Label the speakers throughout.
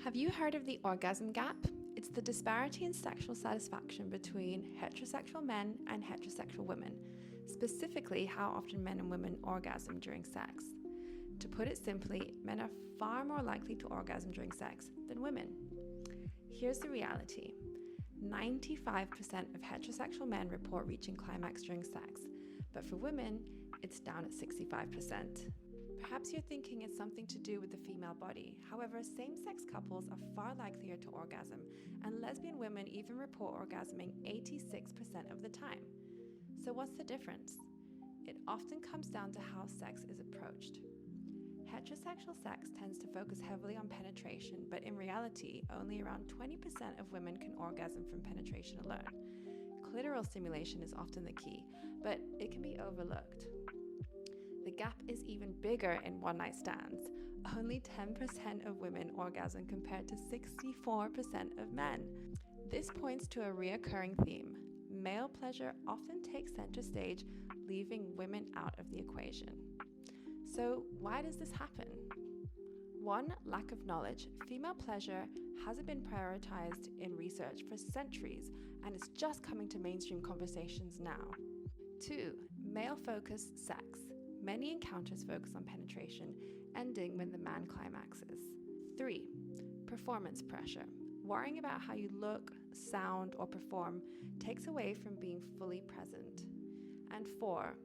Speaker 1: Have you heard of the orgasm gap? It's the disparity in sexual satisfaction between heterosexual men and heterosexual women, specifically how often men and women orgasm during sex. To put it simply, men are far more likely to orgasm during sex than women. Here's the reality. 95% of heterosexual men report reaching climax during sex, but for women, it's down at 65%. Perhaps you're thinking it's something to do with the female body. However, same-sex couples are far likelier to orgasm, and lesbian women even report orgasming 86% of the time. So what's the difference? It often comes down to how sex is approached. Heterosexual sex tends to focus heavily on penetration, but in reality, only around 20% of women can orgasm from penetration alone. Clitoral stimulation is often the key, but it can be overlooked. The gap is even bigger in one-night stands. Only 10% of women orgasm compared to 64% of men. This points to a reoccurring theme. Male pleasure often takes center stage, leaving women out of the equation. So why does this happen? 1, lack of knowledge. Female pleasure hasn't been prioritized in research for centuries, and it's just coming to mainstream conversations now. 2, male-focused sex. Many encounters focus on penetration, ending when the man climaxes. 3, performance pressure. Worrying about how you look, sound, or perform takes away from being fully present. And 4,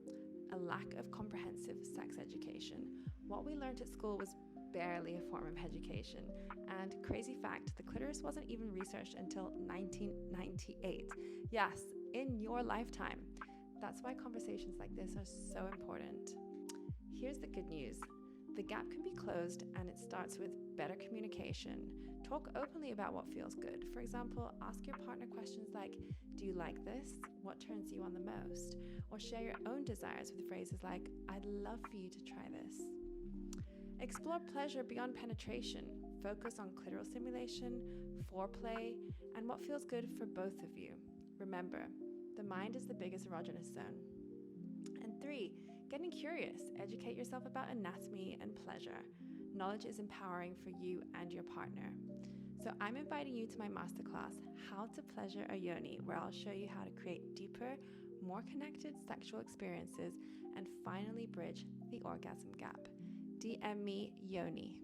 Speaker 1: a lack of comprehensive sex education. What we learned at school was barely a form of education. And crazy fact, the clitoris wasn't even researched until 1998. Yes, in your lifetime. That's why conversations like this are so important. Here's the good news. The gap can be closed, and it starts with better communication. Talk openly about what feels good. For example, ask your partner questions like, do you like this? What turns you on the most? Or share your own desires with phrases like, I'd love for you to try this. Explore pleasure beyond penetration. Focus on clitoral stimulation, foreplay, and what feels good for both of you. Remember, the mind is the biggest erogenous zone. And 3, getting curious. Educate yourself about anatomy and pleasure. Knowledge is empowering for you and your partner. So I'm inviting you to my masterclass, How to Pleasure a Yoni, where I'll show you how to create deeper, more connected sexual experiences and finally bridge the orgasm gap. DM me Yoni.